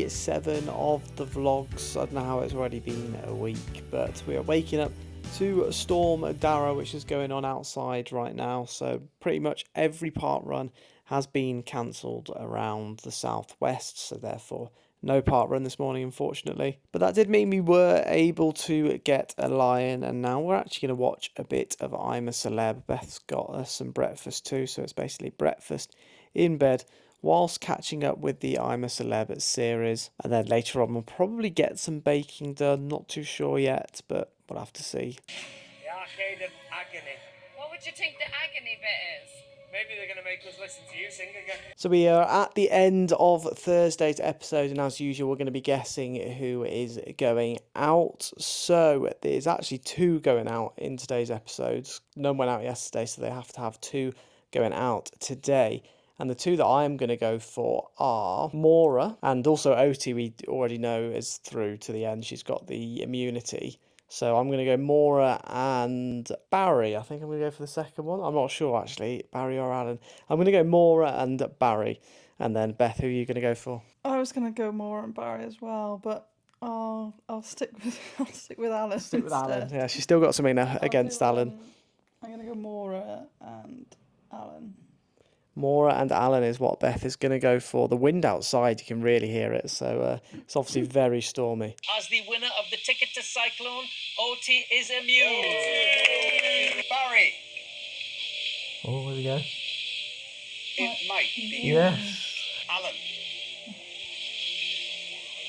day 7 of the vlogs. I don't know how it's already been a week, but we are waking up to Storm Dara, which is going on outside right now. So pretty much every park run has been cancelled around the southwest, so therefore no park run this morning, unfortunately. But that did mean we were able to get a lion, and now we're actually going to watch a bit of I'm a Celeb. Beth's got us some breakfast too, so it's basically breakfast in bed whilst catching up with the I'm a Celeb series. And then later on we'll probably get some baking done, not too sure yet, but we'll have to see. The Arcade of Agony. What would you think the agony bit is? Maybe they're going to make us listen to you sing again. So we are at the end of Thursday's episode, and as usual we're going to be guessing who is going out. So there's actually 2 going out in today's episodes. None went out yesterday, so they have to have 2 going out today. And the 2 that I'm going to go for are Mora, and also Oti we already know is through to the end. She's got the immunity. So I'm going to go Mora and Barry. I think I'm going to go for the second one. I'm not sure, actually, Barry or Alan. I'm going to go Mora and Barry. And then, Beth, who are you going to go for? I was going to go Mora and Barry as well, but I'll stick with Alan. Stick with Alan. Yeah, she's still got something against Alan. I'm going to go Mora and Alan. Mora and Alan is what Beth is going to go for. The wind outside, you can really hear it, so it's obviously very stormy. As the winner of the ticket to Cyclone, Oti is immune. Barry. Oh, here we go. It might be. Yes. Alan.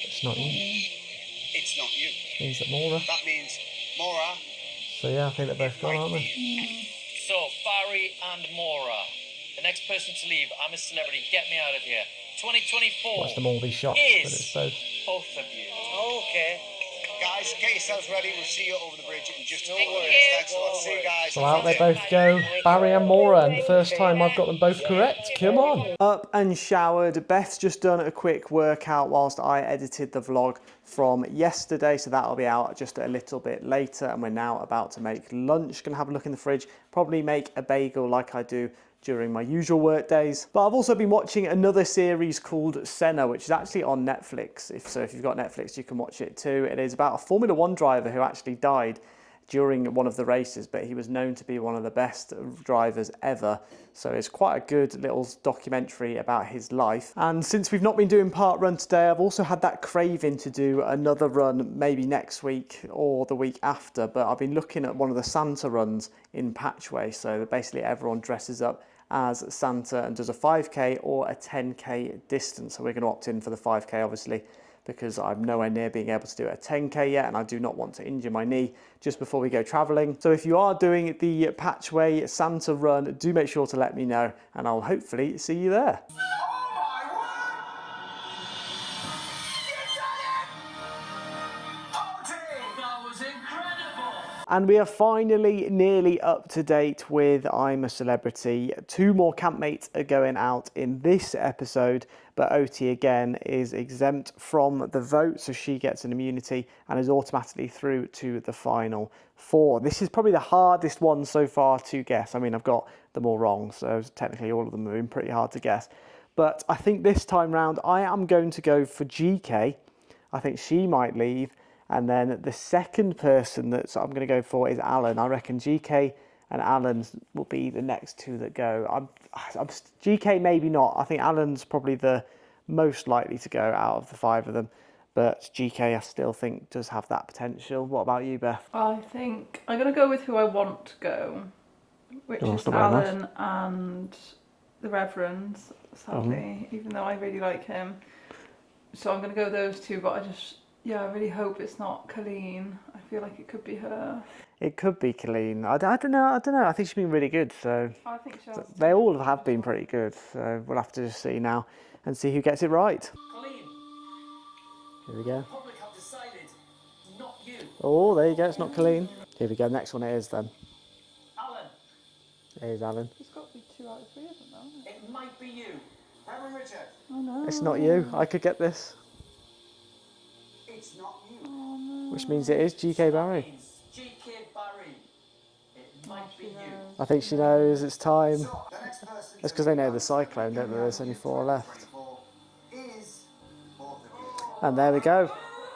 It's not you. It's not you. Which means that Mora. That means Mora. So yeah, I think they're both gone, aren't they? So, Barry and Mora. The next person to leave, I'm a Celebrity, get me out of here. 2024. Watch them all be shocked, but it's both. Both of you. Okay. Guys, get yourselves ready. We'll see you over the bridge in just a Thank moment. you. Thanks a lot. See you guys. So out they both go, Barry and Mora, and the first time I've got them both correct. Come on. Up and showered. Beth's just done a quick workout whilst I edited the vlog from yesterday, so that'll be out just a little bit later, and we're now about to make lunch. Gonna have a look in the fridge, probably make a bagel like I do during my usual work days. But I've also been watching another series called Senna, which is actually on Netflix. If you've got Netflix, you can watch it too. It is about a Formula 1 driver who actually died during one of the races, but he was known to be one of the best drivers ever. So it's quite a good little documentary about his life. And since we've not been doing park run today, I've also had that craving to do another run maybe next week or the week after. But I've been looking at one of the Santa runs in Patchway. So basically everyone dresses up as Santa and does a 5k or a 10k distance. So we're going to opt in for the 5k, obviously, because I'm nowhere near being able to do a 10k yet, and I do not want to injure my knee just before we go travelling. So if you are doing the Patchway Santa run, do make sure to let me know, and I'll hopefully see you there. And we are finally nearly up to date with I'm a Celebrity. 2 more campmates are going out in this episode, but Oti again is exempt from the vote, so she gets an immunity and is automatically through to the final 4. This is probably the hardest one so far to guess. I mean, I've got them all wrong, so technically all of them have been pretty hard to guess. But I think this time round I am going to go for GK. I think she might leave. And then the second person that I'm going to go for is Alan. I reckon GK and Alan will be the next 2 that go. GK maybe not. I think Alan's probably the most likely to go out of the 5 of them. But GK I still think does have that potential. What about you, Beth? I think I'm going to go with who I want to go, which is Alan and the Reverend, sadly, even though I really like him. So I'm going to go those 2, but I really hope it's not Colleen. I feel like it could be her. It could be Colleen. I don't know. I think she's been really good. So I think she has. They all have been pretty good. So we'll have to just see now and see who gets it right. Colleen. Here we go. The public have decided, not you. Oh, there you go. It's not Colleen. Here we go. Next one it is then. Alan. There's Alan. It's got to be 2 out of 3 of them, though. It might be you. Reverend Richard. Oh no. It's not you. I could get this. It's not you. Oh no. Which means it is GK Barry. GK Barry. It might be you. I think she knows it's time. So, the next person That's because they know the cyclone, don't they? There's only 4 left. is both of you. And there we go.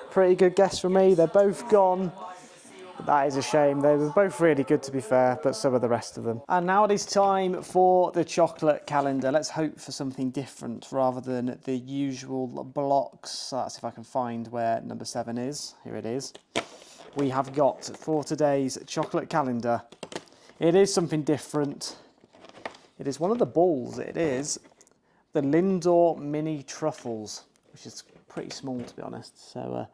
Pretty good guess from me. They're both gone. But that is a shame. They were both really good, to be fair, but so are the rest of them. And now it is time for the chocolate calendar. Let's hope for something different rather than the usual blocks. So that's if I can find where number 7 is. Here it is. We have got, for today's chocolate calendar, it is something different. It is one of the balls. It is the Lindor Mini Truffles, which is pretty small, to be honest. So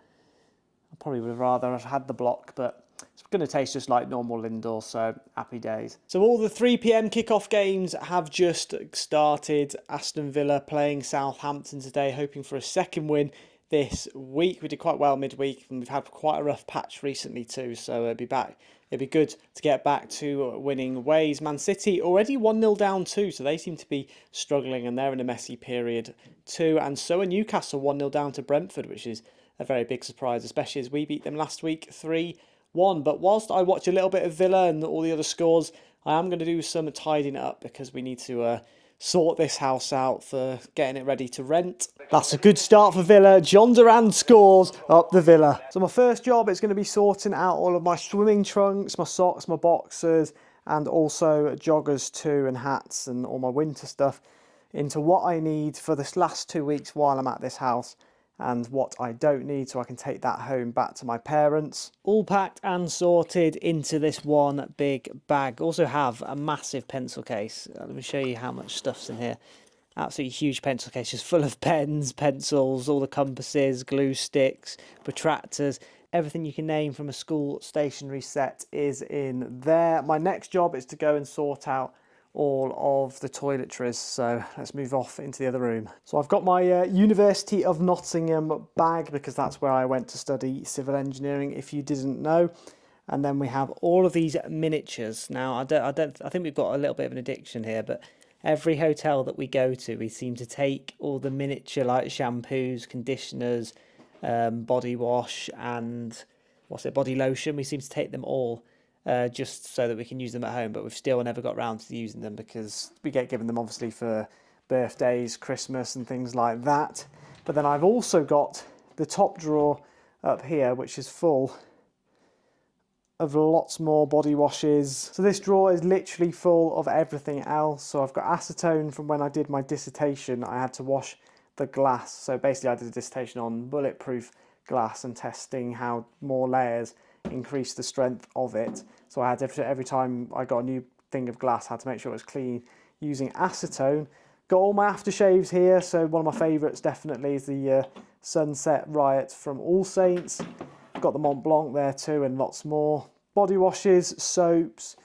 I probably would have rather have had the block, but it's going to taste just like normal Lindor, so happy days. So all the 3 p.m. kickoff games have just started. Aston Villa playing Southampton today, hoping for a second win this week. We did quite well midweek, and we've had quite a rough patch recently too, so it'd be good to get back to winning ways. Man City already 1-0 down too, so they seem to be struggling, and they're in a messy period too. And so are Newcastle 1-0 down to Brentford, which is a very big surprise, especially as we beat them last week 3-1. But whilst I watch a little bit of Villa and all the other scores, I am going to do some tidying up because we need to sort this house out for getting it ready to rent. That's a good start for Villa. John Duran scores up the Villa. So my first job is going to be sorting out all of my swimming trunks, my socks, my boxers, and also joggers too, and hats and all my winter stuff into what I need for this last 2 weeks while I'm at this house, and what I don't need, so I can take that home back to my parents. All packed and sorted into this one big bag. Also have a massive pencil case. Let me show you how much stuff's in here. Absolutely huge pencil case, just full of pens, pencils, all the compasses, glue sticks, protractors. Everything you can name from a school stationery set is in there. My next job is to go and sort out all of the toiletries, so let's move off into the other room. So I've got my University of Nottingham bag, because that's where I went to study civil engineering, if you didn't know. And then we have all of these miniatures. Now I think we've got a little bit of an addiction here, but every hotel that we go to, we seem to take all the miniature, like shampoos, conditioners, body wash, and body lotion. We seem to take them all just so that we can use them at home, but we've still never got around to using them because we get given them obviously for birthdays, Christmas and things like that. But then I've also got the top drawer up here, which is full of lots more body washes. So this drawer is literally full of everything else. So I've got acetone from when I did my dissertation. I had to wash the glass. So basically I did a dissertation on bulletproof glass and testing how more layers increase the strength of it. So I had every time I got a new thing of glass, I had to make sure it was clean using acetone. Got all my aftershaves here. So one of my favourites definitely is the Sunset Riot from All Saints. Got the Mont Blanc there too, and lots more. Body washes, soaps,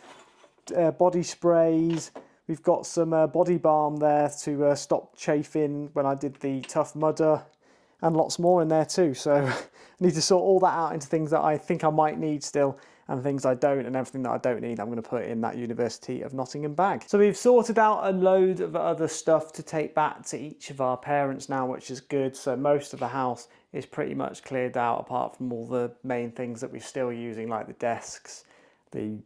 body sprays. We've got some body balm there to stop chafing when I did the Tough Mudder, and lots more in there too. So I need to sort all that out into things that I think I might need still, and things I don't, and everything that I don't need I'm going to put in that University of Nottingham bag. So we've sorted out a load of other stuff to take back to each of our parents now, which is good. So most of the house is pretty much cleared out, apart from all the main things that we're still using, like the desks, the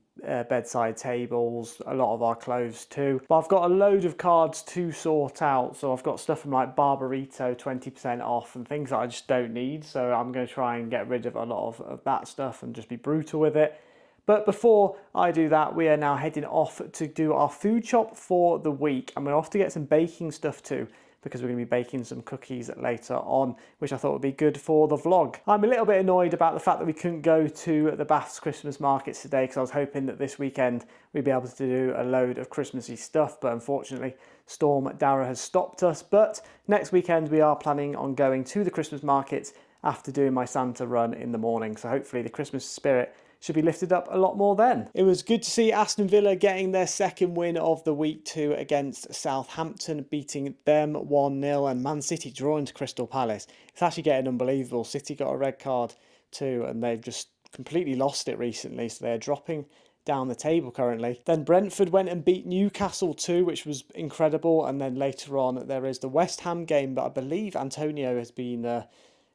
bedside tables, a lot of our clothes too. But I've got a load of cards to sort out. So I've got stuff from like Barbarito 20% off and things that I just don't need. So I'm going to try and get rid of a lot of that stuff and just be brutal with it. But before I do that, we are now heading off to do our food shop for the week. And we're off to get some baking stuff too, because we're going to be baking some cookies later on, which I thought would be good for the vlog. I'm a little bit annoyed about the fact that we couldn't go to the Bath's Christmas markets today, because I was hoping that this weekend we'd be able to do a load of Christmassy stuff, but unfortunately Storm Dara has stopped us. But next weekend we are planning on going to the Christmas markets after doing my Santa run in the morning, so hopefully the Christmas spirit should be lifted up a lot more then. It was good to see Aston Villa getting their second win of the week too against Southampton, beating them 1-0, and Man City drawing to Crystal Palace. It's actually getting unbelievable. City got a red card too, and they've just completely lost it recently, so they're dropping down the table currently. Then Brentford went and beat Newcastle too, which was incredible, and then later on there is the West Ham game, but I believe Antonio has been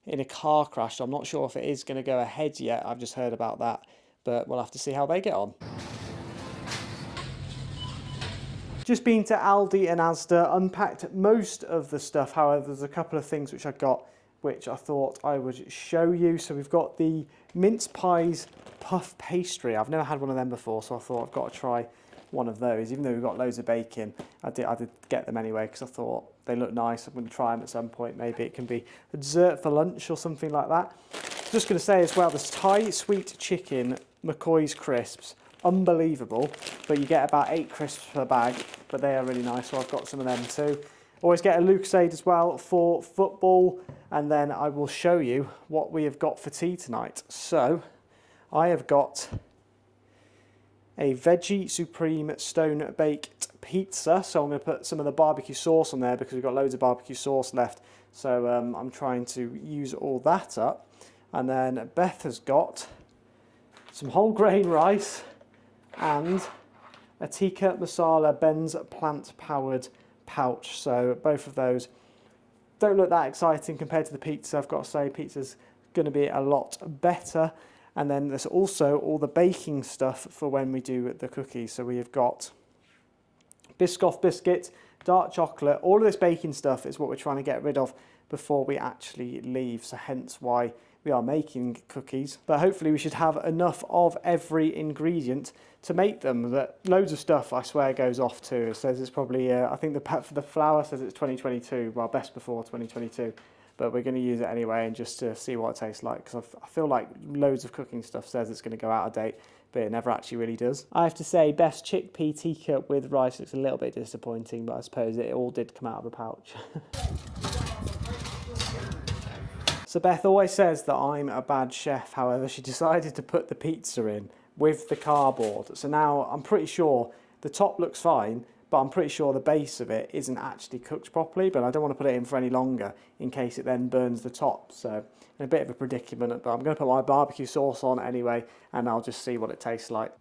in a car crash. I'm not sure if it is going to go ahead yet. I've just heard about that, but we'll have to see how they get on. Just been to Aldi and Asda, unpacked most of the stuff. However, there's a couple of things which I got which I thought I would show you. So we've got the mince pies puff pastry. I've never had one of them before, so I thought I've got to try one of those. Even though we've got loads of bacon, I did get them anyway because I thought they look nice. I'm going to try them at some point. Maybe it can be a dessert for lunch or something like that. Just going to say as well, this Thai sweet chicken McCoy's crisps, unbelievable. But you get about 8 crisps per bag, but they are really nice. So I've got some of them too. Always get a Lucozade as well for football, and then I will show you what we have got for tea tonight. So I have got a veggie supreme stone baked pizza. So I'm going to put some of the barbecue sauce on there because we've got loads of barbecue sauce left. So I'm trying to use all that up. And then Beth has got some whole grain rice and a tikka masala Ben's plant powered pouch. So both of those don't look that exciting compared to the pizza. I've got to say pizza's going to be a lot better. And then there's also all the baking stuff for when we do the cookies. So we have got Biscoff biscuit, dark chocolate, all of this baking stuff is what we're trying to get rid of before we actually leave. So hence why we are making cookies. But hopefully we should have enough of every ingredient to make them. That loads of stuff I swear goes off too. It says it's probably, I think the flour says it's 2022, well best before 2022. But we're going to use it anyway and just to see what it tastes like, because I feel like loads of cooking stuff says it's going to go out of date, but it never actually really does. I have to say, Beth's chickpea tikka with rice looks a little bit disappointing, but I suppose it all did come out of the pouch. So Beth always says that I'm a bad chef. However, she decided to put the pizza in with the cardboard. So now I'm pretty sure the top looks fine, but I'm pretty sure the base of it isn't actually cooked properly, but I don't want to put it in for any longer in case it then burns the top. So in a bit of a predicament, but I'm going to put my barbecue sauce on anyway, and I'll just see what it tastes like.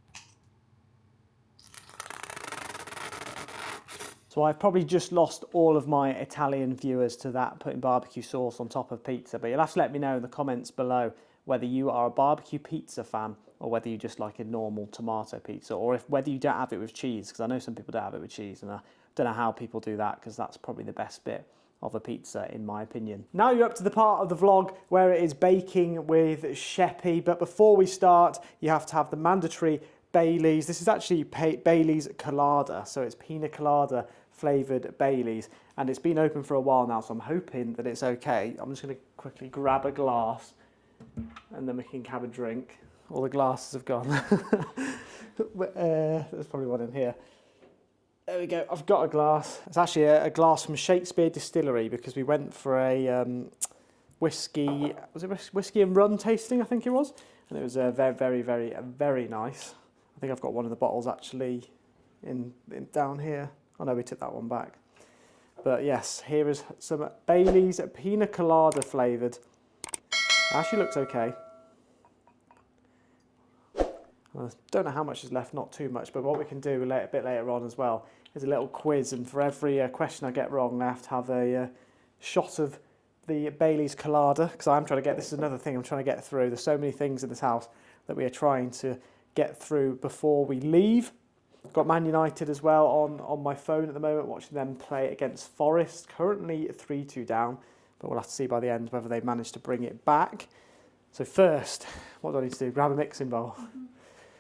So I've probably just lost all of my Italian viewers to that, putting barbecue sauce on top of pizza, but you'll have to let me know in the comments below whether you are a barbecue pizza fan or whether you just like a normal tomato pizza, or whether you don't have it with cheese, because I know some people don't have it with cheese, and I don't know how people do that, because that's probably the best bit of a pizza in my opinion. Now you're up to the part of the vlog where it is baking with Sheppy, but before we start you have to have the mandatory Baileys. This is actually Baileys Colada, so it's pina colada flavoured Baileys, and it's been open for a while now, so I'm hoping that it's okay. I'm just going to quickly grab a glass and then we can have a drink. All the glasses have gone. There's probably one in here. There we go, I've got a glass. It's actually a glass from Shakespeare Distillery, because we went for a whiskey, was it whiskey and rum tasting, I think it was? And it was very nice. I think I've got one of the bottles actually in down here. Oh no, we took that one back. But yes, here is some Baileys pina colada flavoured. Actually looks okay. I don't know how much is left, not too much, but what we can do a bit later on as well is a little quiz, and for every question I get wrong I have to have a shot of the Baileys Colada, because I'm trying to get, this is another thing I'm trying to get through. There's so many things in this house that we are trying to get through before we leave. Got Man United as well on my phone at the moment, watching them play against Forest, currently 3-2 down, but we'll have to see by the end whether they manage to bring it back. So first, what do I need to do? Grab a mixing bowl.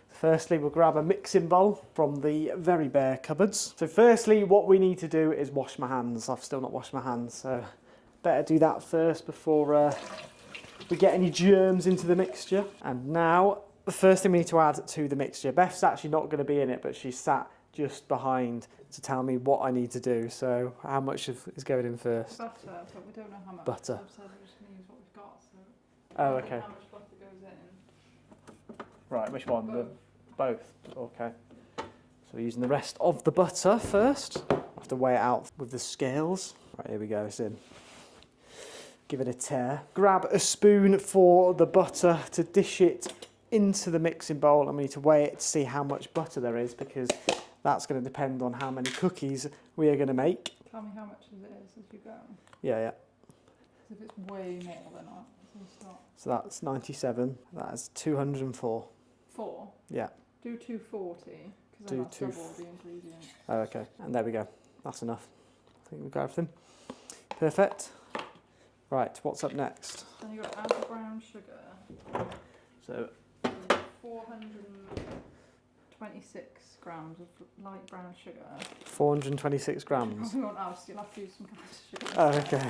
Firstly, we'll grab a mixing bowl from the Very Bare cupboards. So firstly, what we need to do is wash my hands. I've still not washed my hands, so better do that first before we get any germs into the mixture. And now, the first thing we need to add to the mixture. Beth's actually not going to be in it, but she's sat just behind to tell me what I need to do. So how much is going in first? Butter, but we don't know how much. Butter. I've said we're just going to use what we've got. So Oh, okay. how much butter goes in. Right, which one? Both. Okay. So we're using the rest of the butter first. I have to weigh it out with the scales. Right, here we go, it's in. Give it a tear. Grab a spoon for the butter to dish it into the mixing bowl, and we need to weigh it to see how much butter there is, because that's going to depend on how many cookies we are going to make. Tell me how much it is as you go. Yeah. If it's way more than that, stop. So that's 97. That is 204. 4? Yeah. Do 240, because Do then that's double the ingredients. Oh, okay. And there we go. That's enough. I think we've got everything. Perfect. Right, what's up next? Then you've got to add the brown sugar. So 426 grams of light brown sugar. 426 grams. Probably won't have, so you'll have to use some kind of sugar. Oh, okay.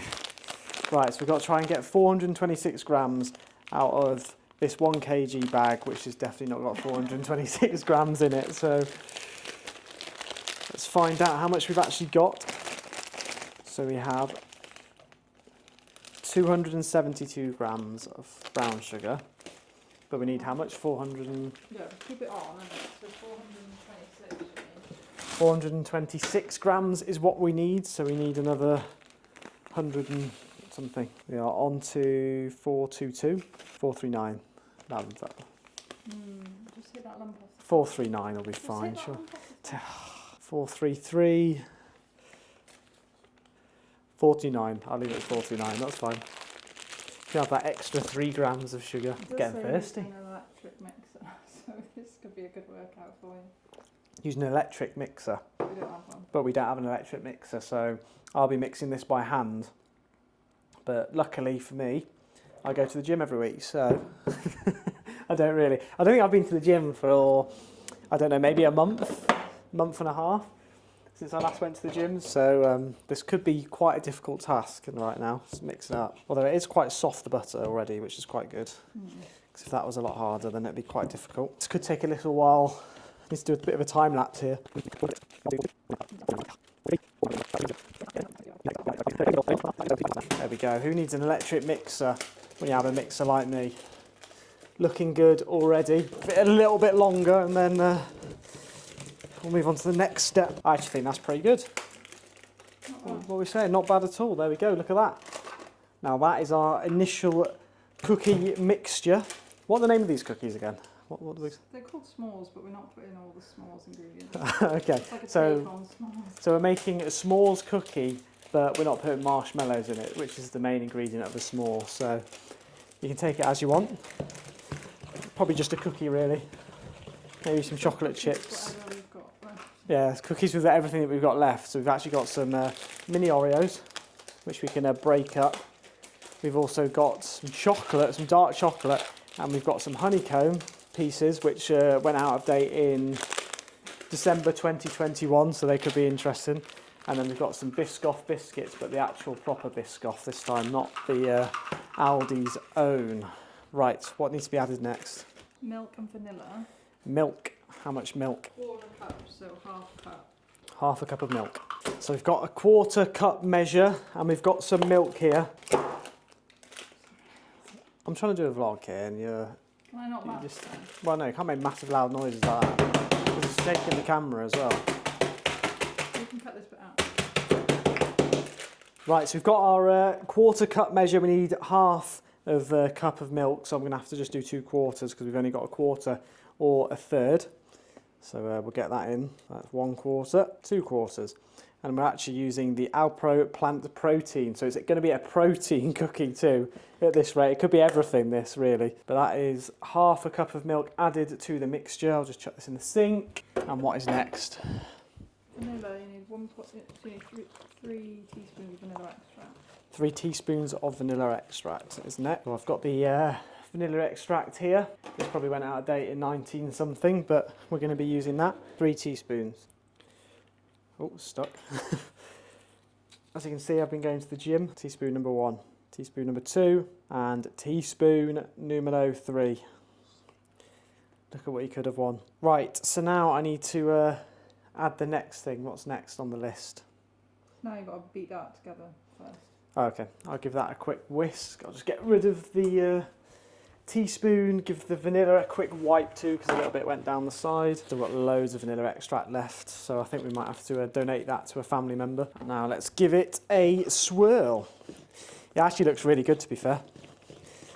Right, so we've got to try and get 426 grams out of this 1 kg bag, which has definitely not got 426 grams in it. So let's find out how much we've actually got. So we have 272 grams of brown sugar. But we need how much? 400 and... Yeah, keep it on, and so 426. 426 grams is what we need, so we need another 100 and something. We are on to 422, 439. That. Just hit that lump off. 439 will be Just fine, hit that sure. lump off. 433, 49. I'll leave it at 439, that's fine. You can have that extra 3 grams of sugar. It does Getting say thirsty. using an electric mixer, so this could be a good workout for you. Using an electric mixer. We don't have one. But we don't have an electric mixer, so I'll be mixing this by hand. But luckily for me, I go to the gym every week, so I don't think I've been to the gym for, I don't know, maybe a month and a half since I last went to the gym, so this could be quite a difficult task right now, just mix it up. Although it is quite soft, the butter already, which is quite good. Because if that was a lot harder, then it'd be quite difficult. This could take a little while. I need to do a bit of a time lapse here. There we go. Who needs an electric mixer when you have a mixer like me? Looking good already. A little bit longer and then we'll move on to the next step. I actually think that's pretty good. What are we saying? Not bad at all. There we go. Look at that. Now that is our initial cookie mixture. What are the name of these cookies again? What do we... They're called s'mores, but we're not putting all the s'mores ingredients. Okay, It's like a so take on s'mores. we're making a s'mores cookie, but we're not putting marshmallows in it, which is the main ingredient of the s'more. So you can take it as you want. Probably just a cookie, really. Maybe some chocolate chips. Whatever we've got left. Yeah, cookies with everything that we've got left. So we've actually got some mini Oreos, which we can break up. We've also got some chocolate, some dark chocolate, and we've got some honeycomb pieces, which went out of date in December 2021, so they could be interesting. And then we've got some Biscoff biscuits, but the actual proper Biscoff this time, not the Aldi's own. Right, what needs to be added next? Milk and vanilla. Milk. How much milk? 1/4 cup, so half cup. Half a cup of milk. So we've got a 1/4 cup measure, and we've got some milk here. I'm trying to do a vlog here, and you're... Can I not match just, then? well, no, you can't make massive loud noises like that. Because it's shaking the camera as well. You can cut this bit out. Right, so we've got our 1/4 cup measure. We need half of a cup of milk, so I'm going to have to just do 2/4 because we've only got a 1/4 or a 1/3. So we'll get that in. That's 1/4, 2/4. And we're actually using the Alpro plant protein. So it's going to be a protein cookie too at this rate. It could be everything, this really. But that is half a cup of milk added to the mixture. I'll just chuck this in the sink. And what is next? Vanilla, you need 3 teaspoons of vanilla extract. 3 teaspoons of vanilla extract is next. So I've got the vanilla extract here. This probably went out of date in 19 something, but we're going to be using that. 3 teaspoons. Oh, stuck. As you can see, I've been going to the gym. Teaspoon number 1, teaspoon number 2, and teaspoon numero 3. Look at what you could have won. Right, so now I need to add the next thing. What's next on the list? Now you've got to beat that together first. Okay, I'll give that a quick whisk. I'll just get rid of the teaspoon, give the vanilla a quick wipe too, because a little bit went down the side. Still got loads of vanilla extract left, so I think we might have to donate that to a family member. Now let's give it a swirl. It actually looks really good, to be fair.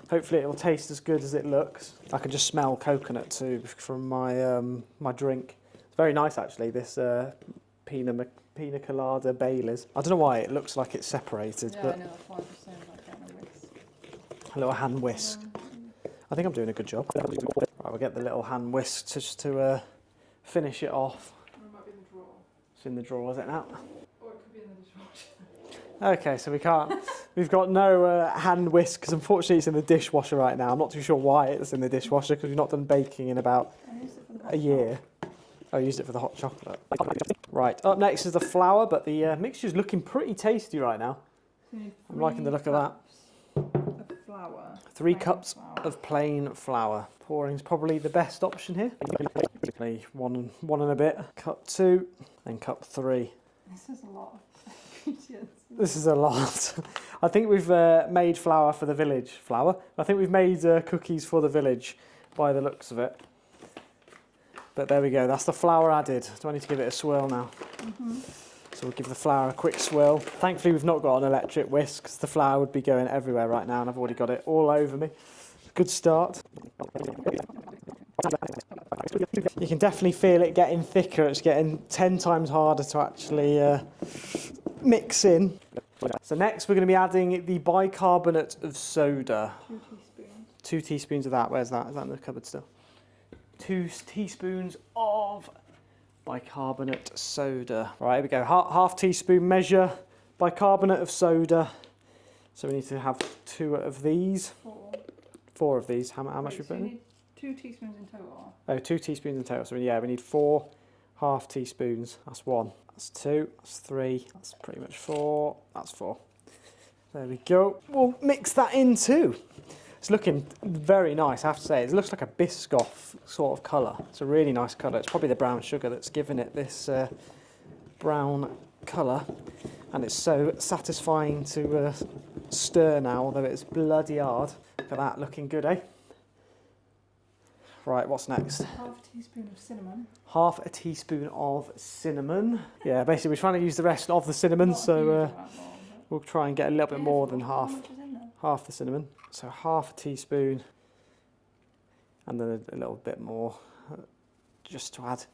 Hopefully it will taste as good as it looks. I can just smell coconut too from my my drink. It's very nice actually, this pina colada Baileys. I don't know why it looks like it's separated, Yeah, but I know, that's why I'm just saying about getting a whisk. a little hand whisk. I think I'm doing a good job. Right, we'll get the little hand whisk just to finish it off. Or it might be in the drawer. It's in the drawer, is it now? Or it could be in the dishwasher. Okay, so we can't. We've got no hand whisk because unfortunately it's in the dishwasher right now. I'm not too sure why it's in the dishwasher because we've not done baking in about a year. I used it for the hot chocolate. Right, up next is the flour, but the mixture's looking pretty tasty right now. I'm liking the look of that. Of flour. 3 cups of plain flour. Pouring's probably the best option here. One and a bit. Cup 2, then cup 3. This is a lot of ingredients. This is a lot. I think we've made flour for the village. Flour? I think we've made cookies for the village by the looks of it. But there we go, that's the flour added. Do I need to give it a swirl now? So we'll give the flour a quick swirl. Thankfully we've not got an electric whisk because the flour would be going everywhere right now and I've already got it all over me. Good start. You can definitely feel it getting thicker. It's getting 10 times harder to actually mix in. So next we're going to be adding the bicarbonate of soda. 2 teaspoons. 2 teaspoons of that. Where's that? Is that in the cupboard still? 2 teaspoons of bicarbonate soda. Right, here we go. Half teaspoon measure bicarbonate of soda. So we need to have 2 of these. 4 of these. How much we put in? 2 teaspoons in total. Oh, 2 teaspoons in total. So yeah, we need 4 half teaspoons. That's 1. That's 2. That's 3. That's pretty much 4. That's 4. There we go. We'll mix that in too. It's looking very nice, I have to say. It looks like a Biscoff sort of colour. It's a really nice colour. It's probably the brown sugar that's given it this brown colour. And it's so satisfying to stir now, although it's bloody hard. Look at that, looking good, eh? Right, what's next? Half teaspoon of cinnamon. Half a teaspoon of cinnamon. Yeah, basically we're trying to use the rest of the cinnamon, so we'll try and get a little bit more than half the cinnamon. So half a teaspoon and then a little bit more just to add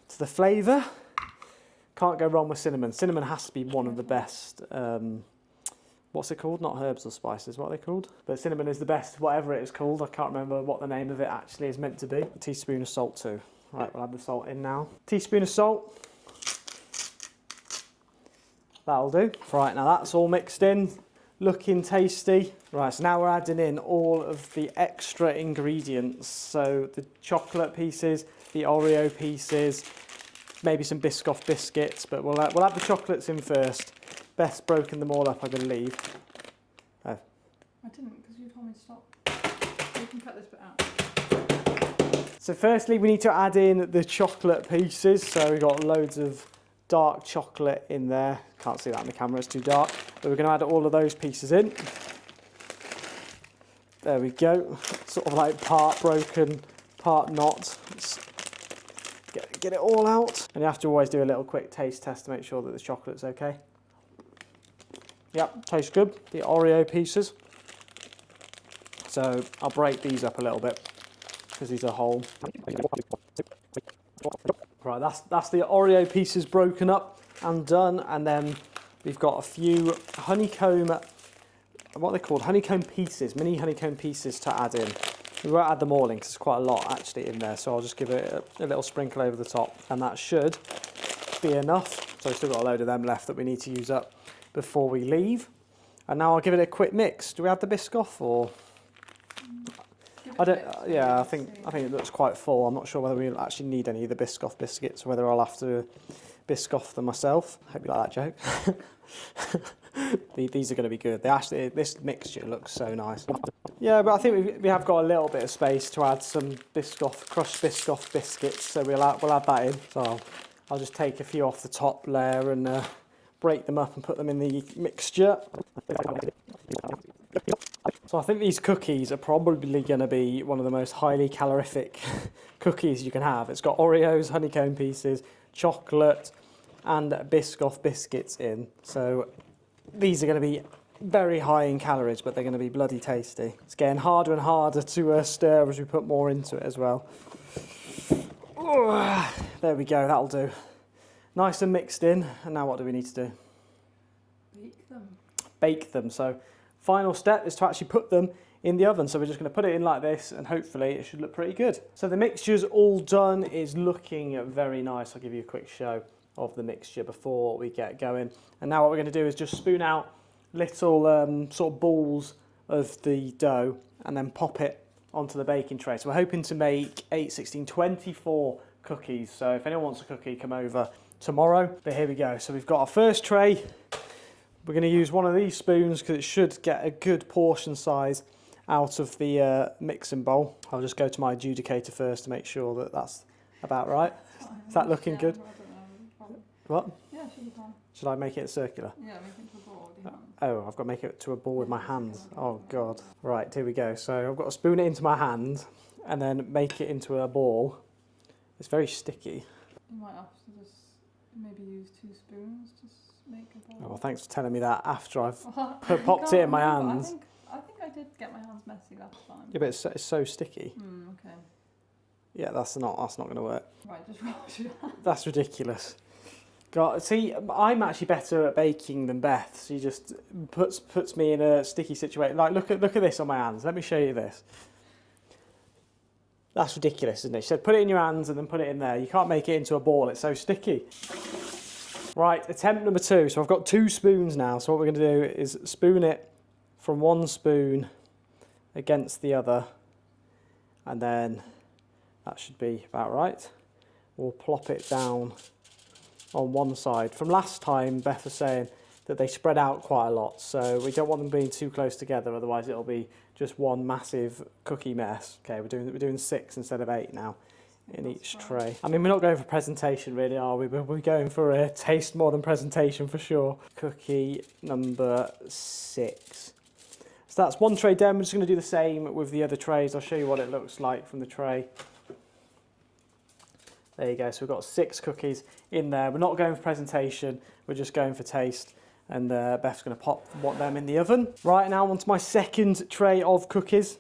to the flavour. Can't go wrong with cinnamon. Cinnamon has to be one of the best, what's it called? Not herbs or spices, what are they called? But cinnamon is the best, whatever it is called. I can't remember what the name of it actually is meant to be. A teaspoon of salt too. Right, we'll add the salt in now. Teaspoon of salt. That'll do. Right, now that's all mixed in. Looking tasty. Right, so now we're adding in all of the extra ingredients. So the chocolate pieces, the Oreo pieces, maybe some Biscoff biscuits, but we'll add the chocolates in first. Beth's broken them all up, I believe. Oh. I didn't, because you told me to stop. You can cut this bit out. So firstly, we need to add in the chocolate pieces. So we've got loads of dark chocolate in there. Can't see that on the camera, it's too dark. But we're going to add all of those pieces in. There we go. Sort of like part broken, part not. Let's get it all out. And you have to always do a little quick taste test to make sure that the chocolate's okay. Yep, tastes good. The Oreo pieces. So I'll break these up a little bit because these are whole. Right, that's the Oreo pieces broken up and done, and then we've got a few honeycomb, what are they called? Honeycomb pieces, mini honeycomb pieces to add in. We won't add them all in because there's quite a lot actually in there, so I'll just give it a little sprinkle over the top, and that should be enough. So we've still got a load of them left that we need to use up before we leave. And now I'll give it a quick mix. Do we add the Biscoff or? I don't. Yeah, I think it looks quite full. I'm not sure whether we'll actually need any of the Biscoff biscuits or whether I'll have to Biscoff them myself. Hope you like that joke. These are going to be good. This mixture looks so nice. Yeah, but I think we have got a little bit of space to add some crushed Biscoff biscuits, so we'll add that in. So I'll just take a few off the top layer and break them up and put them in the mixture. So I think these cookies are probably going to be one of the most highly calorific cookies you can have. It's got Oreos, honeycomb pieces, chocolate and Biscoff biscuits in. So these are going to be very high in calories, but they're going to be bloody tasty. It's getting harder and harder to stir as we put more into it as well. There we go, that'll do. Nice and mixed in. And now what do we need to do? Bake them. Bake them. So final step is to actually put them in the oven. So we're just going to put it in like this and hopefully it should look pretty good. So the mixture's all done. It's looking very nice. I'll give you a quick show. of the mixture before we get going. And now what we're going to do is just spoon out little sort of balls of the dough and then pop it onto the baking tray. So we're hoping to make 8, 16, 24 cookies. So if anyone wants a cookie, come over tomorrow. But here we go. So we've got our first tray. We're going to use one of these spoons because it should get a good portion size out of the mixing bowl. I'll just go to my adjudicator first to make sure that that's about right. Is that looking good? What? Yeah, should be fine. Should I make it circular? Yeah, make it to a ball with your hands. Oh, I've got to make it to a ball with my hands. Oh, God. Right, here we go. So I've got to spoon it into my hand and then make it into a ball. It's very sticky. You might have to just maybe use 2 spoons to make a ball. Oh, well, thanks for telling me that after I've popped it in my hands. I think I did get my hands messy last time. Yeah, but it's so sticky. Okay. Yeah, that's not going to work. Right, just wash your hands. That's ridiculous. God, see, I'm actually better at baking than Beth. She just puts me in a sticky situation. Like, look at this on my hands. Let me show you this. That's ridiculous, isn't it? She said, put it in your hands and then put it in there. You can't make it into a ball. It's so sticky. Right, attempt number 2. So I've got 2 spoons now. So what we're going to do is spoon it from one spoon against the other. And then that should be about right. We'll plop it down on one side. From last time, Beth was saying that they spread out quite a lot, so we don't want them being too close together, otherwise it'll be just one massive cookie mess. Okay, we're doing 6 instead of 8 now in each tray. I mean, we're not going for presentation really, are we? We're going for a taste more than presentation for sure. Cookie number 6. So that's one tray done. We're just going to do the same with the other trays. I'll show you what it looks like from the tray. There you go, so we've got 6 cookies in there. We're not going for presentation, we're just going for taste. And Beth's going to pop them in the oven. Right, now onto my second tray of cookies.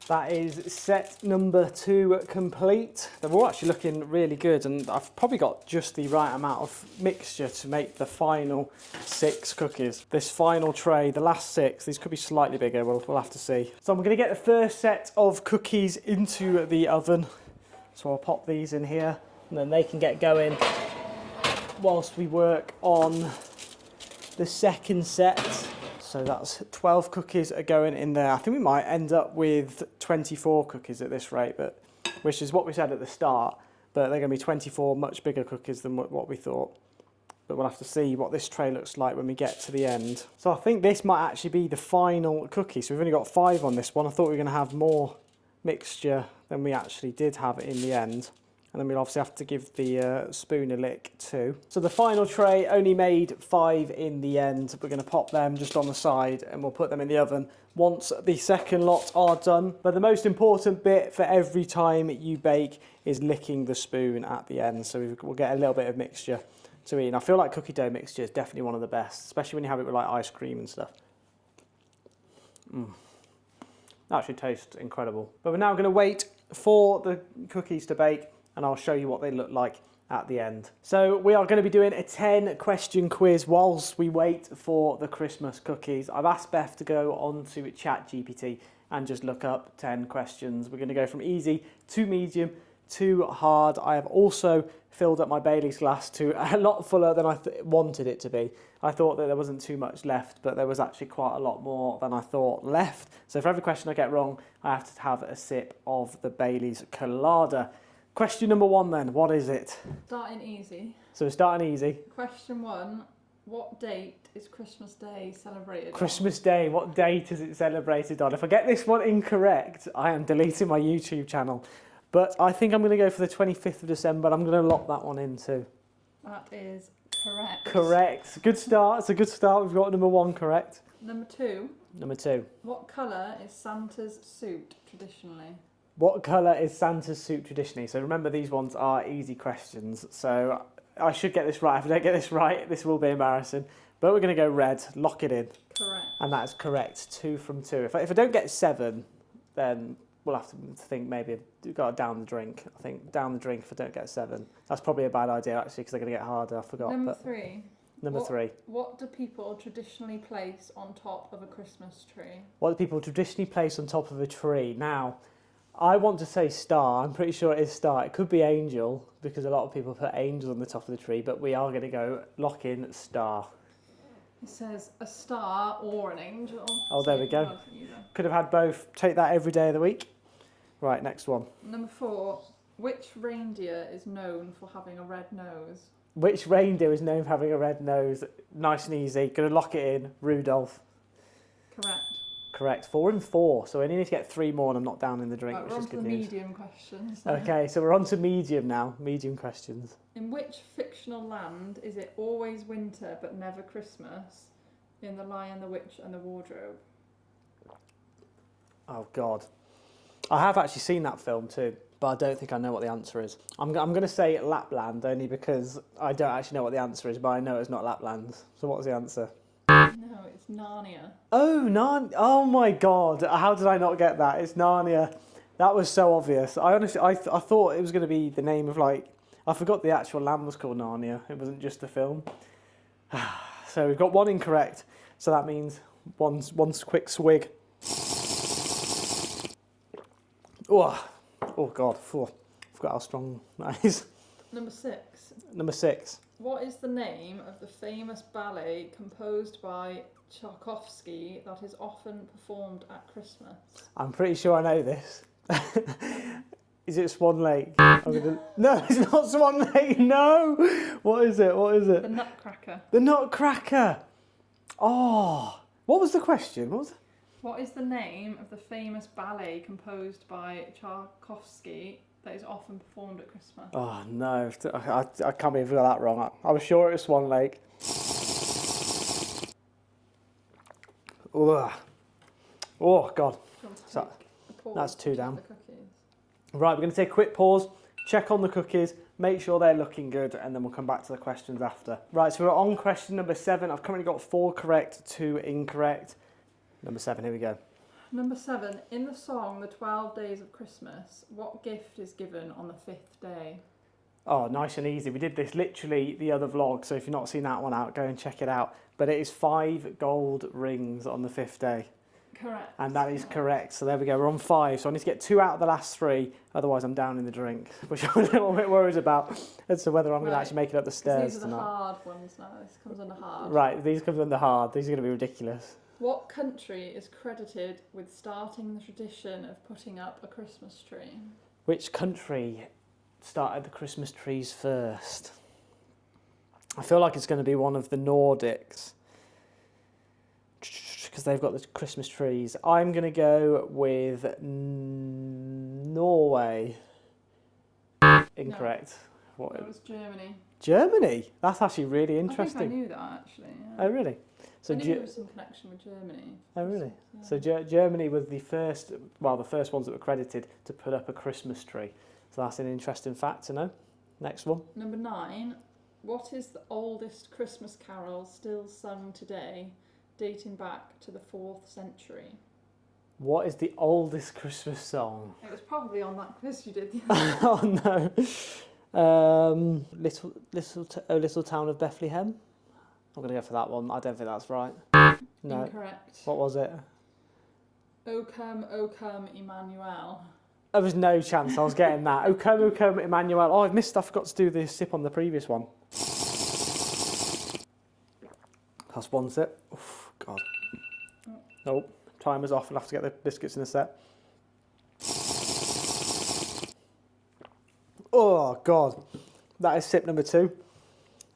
That is set number 2 complete. They're all actually looking really good, and I've probably got just the right amount of mixture to make the final 6 cookies. This final tray, the last 6, these could be slightly bigger, we'll have to see. So I'm going to get the first set of cookies into the oven. So I'll pop these in here, and then they can get going whilst we work on the second set. So that's 12 cookies are going in there. I think we might end up with 24 cookies at this rate, but which is what we said at the start, but they're going to be 24 much bigger cookies than what we thought. But we'll have to see what this tray looks like when we get to the end. So I think this might actually be the final cookie. So we've only got 5 on this one. I thought we were going to have more mixture than we actually did have in the end. And then we'll obviously have to give the spoon a lick too. So the final tray only made 5 in the end. We're going to pop them just on the side and we'll put them in the oven once the second lot are done. But the most important bit for every time you bake is licking the spoon at the end. So we'll get a little bit of mixture to eat. And I feel like cookie dough mixture is definitely one of the best, especially when you have it with like ice cream and stuff. That actually tastes incredible. But we're now going to wait for the cookies to bake, and I'll show you what they look like at the end. So we are going to be doing a 10-question quiz whilst we wait for the Christmas cookies. I've asked Beth to go onto ChatGPT and just look up 10 questions. We're going to go from easy to medium to hard. I have also filled up my Baileys glass to a lot fuller than I wanted it to be. I thought that there wasn't too much left, but there was actually quite a lot more than I thought left. So for every question I get wrong, I have to have a sip of the Baileys Colada. Question number 1 then, what is it? Starting easy. So we're starting easy. Question 1, what date is Christmas Day celebrated Christmas Day, what date is it celebrated on? If I get this one incorrect, I am deleting my YouTube channel. But I think I'm going to go for the 25th of December. I'm going to lock that one in too. That is correct. Correct. Good start. It's a good start. We've got number 1 correct. Number 2. Number 2. What colour is Santa's suit traditionally? What colour is Santa's suit traditionally? So remember, these ones are easy questions. So I should get this right. If I don't get this right, this will be embarrassing. But we're going to go red. Lock it in. Correct. And that is correct. 2 from 2. If I don't get 7, then we'll have to think maybe we've got to down the drink. I think down the drink if I don't get 7. That's probably a bad idea actually because they're going to get harder. I forgot. Number 3. Number 3. What do people traditionally place on top of a Christmas tree? What do people traditionally place on top of a tree? Now, I want to say star. I'm pretty sure it is star. It could be angel because a lot of people put angel on the top of the tree, but we are going to go lock in star. It says a star or an angel. Oh, So there you we can go. have either. Could have had both. Take that every day of the week. Right, next one. Number 4. Which reindeer is known for having a red nose? Which reindeer is known for having a red nose? Nice and easy. Going to lock it in. Rudolph. Correct. Correct. 4 and 4. So we only need to get 3 more and I'm not down in the drink, Right, which we're is on to good the news. medium questions. Okay, so we're on to medium now. Medium questions. In which fictional land is it always winter but never Christmas? In The Lion, the Witch and the Wardrobe. Oh, God. I have actually seen that film too, but I don't think I know what the answer is. I'm going to say Lapland only because I don't actually know what the answer is, but I know it's not Lapland. So what's the answer? No, it's Narnia. Oh, oh my God. How did I not get that? It's Narnia. That was so obvious. I honestly, I thought it was going to be the name of I forgot the actual land was called Narnia. It wasn't just the film. So we've got 1 incorrect. So that means one's quick swig. Oh God. Oh, I forgot how strong that is. Number 6. Number 6. What is the name of the famous ballet composed by Tchaikovsky that is often performed at Christmas? I'm pretty sure I know this. Is it Swan Lake? No, it's not Swan Lake. No. What is it? What is it? The Nutcracker. The Nutcracker. Oh. What was the question? What is the name of the famous ballet composed by Tchaikovsky that is often performed at Christmas? Oh no, I can't believe I got that wrong. I was sure it was Swan Lake. Ugh. Oh God. So, that's 2 down. Right, we're going to take a quick pause, check on the cookies, make sure they're looking good, and then we'll come back to the questions after. Right, so we're on question number 7. I've currently got 4 correct, 2 incorrect. Number 7, here we go. Number 7, in the song The 12 Days of Christmas, what gift is given on the 5th day? Oh, nice and easy. We did this literally the other vlog, so if you've not seen that one out, go and check it out. But it is 5 gold rings on the 5th day. Correct. And that is correct. So there we go, we're on 5. So I need to get 2 out of the last 3, otherwise I'm down in the drink, which I'm a little bit worried about as to whether I'm going to actually make it up the stairs these are the tonight. hard ones now. This comes under hard. Right, these come under hard. These are going to be ridiculous. What country is credited with starting the tradition of putting up a Christmas tree? Which country started the Christmas trees first? I feel like it's going to be one of the Nordics, because they've got the Christmas trees. I'm going to go with Norway. Incorrect. No, What? it was Germany. Germany? That's actually really interesting. I think I knew that actually. Yeah. Oh, really? So I knew there was some connection with Germany. Oh, really? Yeah. So Germany was the first ones that were credited to put up a Christmas tree. So that's an interesting fact to know. Next one. Number 9. What is the oldest Christmas carol still sung today, dating back to the 4th century? What is the oldest Christmas song? It was probably on that quiz you did. Oh no. Little Town of Bethlehem. I'm going to go for that one. I don't think that's right. No. Incorrect. What was it? O come, Emmanuel. There was no chance I was getting that. O come, Emmanuel. Oh, I forgot to do the sip on the previous one. That's one sip. Oof, God. Nope. Timer's off. I'll have to get the biscuits in a sec. Oh, God. That is sip number 2.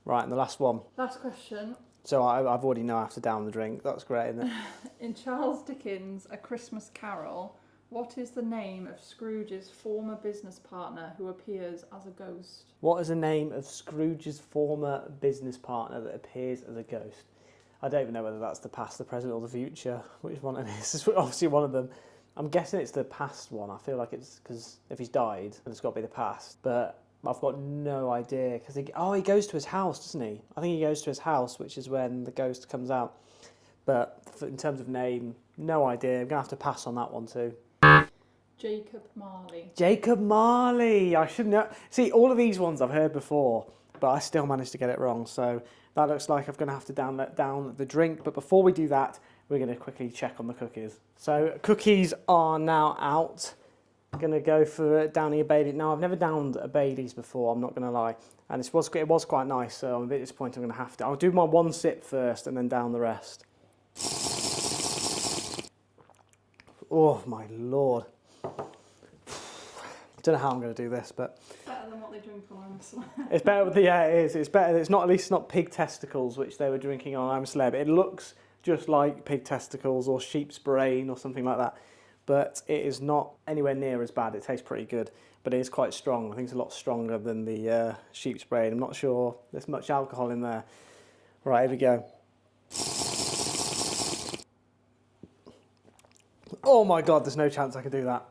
Right, and the last one. Last question. So I've already know I have to down the drink. That's great, isn't it? In Charles Dickens' A Christmas Carol, what is the name of Scrooge's former business partner who appears as a ghost? What is the name of Scrooge's former business partner that appears as a ghost? I don't even know whether that's the past, the present, or the future. Which one it is? It's obviously one of them. I'm guessing it's the past one. I feel like it's because if he's died, then it's got to be the past. But I've got no idea because he goes to his house, doesn't he? I think he goes to his house, which is when the ghost comes out. But in terms of name, no idea. I'm gonna have to pass on that one too. Jacob Marley. Jacob Marley. I should know. See, all of these ones I've heard before, but I still managed to get it wrong. So that looks like I'm gonna have to down the drink. But before we do that, we're gonna quickly check on the cookies. So cookies are now out. Gonna go for downing a Baileys. Now, I've never downed a Baileys before, I'm not gonna lie. And it was quite nice, so I'm a bit disappointed I'm gonna have to. I'll do my one sip first and then down the rest. Oh my Lord. Don't know how I'm gonna do this, but Better than what they drink on I'm Celeb. it's better with the, yeah, it is. It's better. It's not, at least it's not pig testicles, which they were drinking on I'm Celeb. It looks just like pig testicles or sheep's brain or something like that, but it is not anywhere near as bad. It tastes pretty good, but it is quite strong. I think it's a lot stronger than the sheep's brain. I'm not sure there's much alcohol in there. Right, here we go. Oh my God, there's no chance I can do that.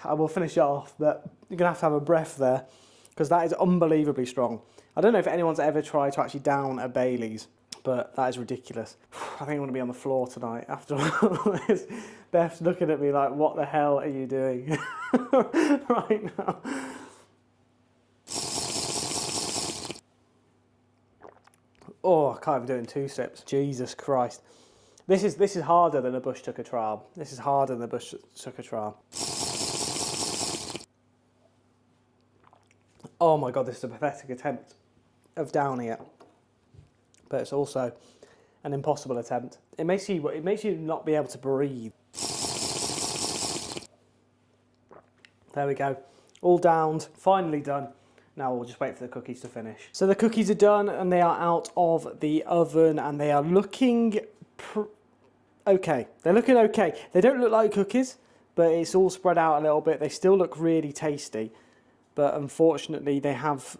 I will finish it off, but you're going to have a breath there, because that is unbelievably strong. I don't know if anyone's ever tried to actually down a Baileys, but that is ridiculous. I think I'm going to be on the floor tonight after all this. Beth's looking at me like, what the hell are you doing right now? Oh, I can't even do it in 2 sips. Jesus Christ. This is harder than a Bush Tucker trial. This is harder than a Bush Tucker trial. Oh my God, this is a pathetic attempt of downing it, but it's also an impossible attempt. It makes you not be able to breathe. There we go, all downed, finally done. Now we'll just wait for the cookies to finish. So the cookies are done and they are out of the oven and they are looking okay. They're looking okay. They don't look like cookies, but it's all spread out a little bit. They still look really tasty. But unfortunately they have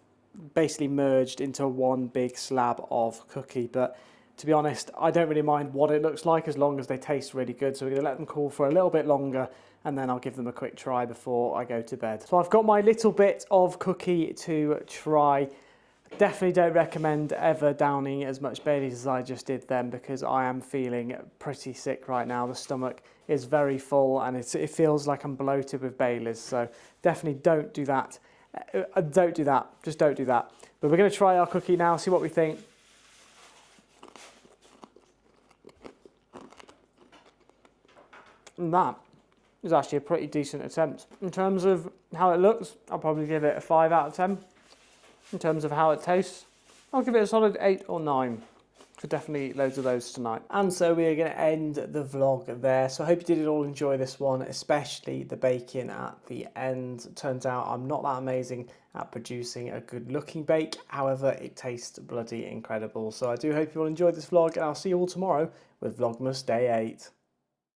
basically merged into one big slab of cookie. But to be honest, I don't really mind what it looks like as long as they taste really good. So we're going to let them cool for a little bit longer and then I'll give them a quick try before I go to bed. So I've got my little bit of cookie to try. Definitely don't recommend ever downing as much Baileys as I just did then, because I am feeling pretty sick right now. The stomach is very full and it feels like I'm bloated with Baileys. So definitely don't do that. Don't do that. Just don't do that. But we're going to try our cookie now, see what we think. And that is actually a pretty decent attempt. In terms of how it looks, I'll probably give it a 5 out of 10. In terms of how it tastes, I'll give it a solid 8 or 9. Could definitely eat loads of those tonight. And so we are going to end the vlog there. So I hope you did all enjoy this one, especially the bacon at the end. Turns out I'm not that amazing at producing a good looking bake. However, it tastes bloody incredible. So I do hope you all enjoyed this vlog and I'll see you all tomorrow with Vlogmas Day 8.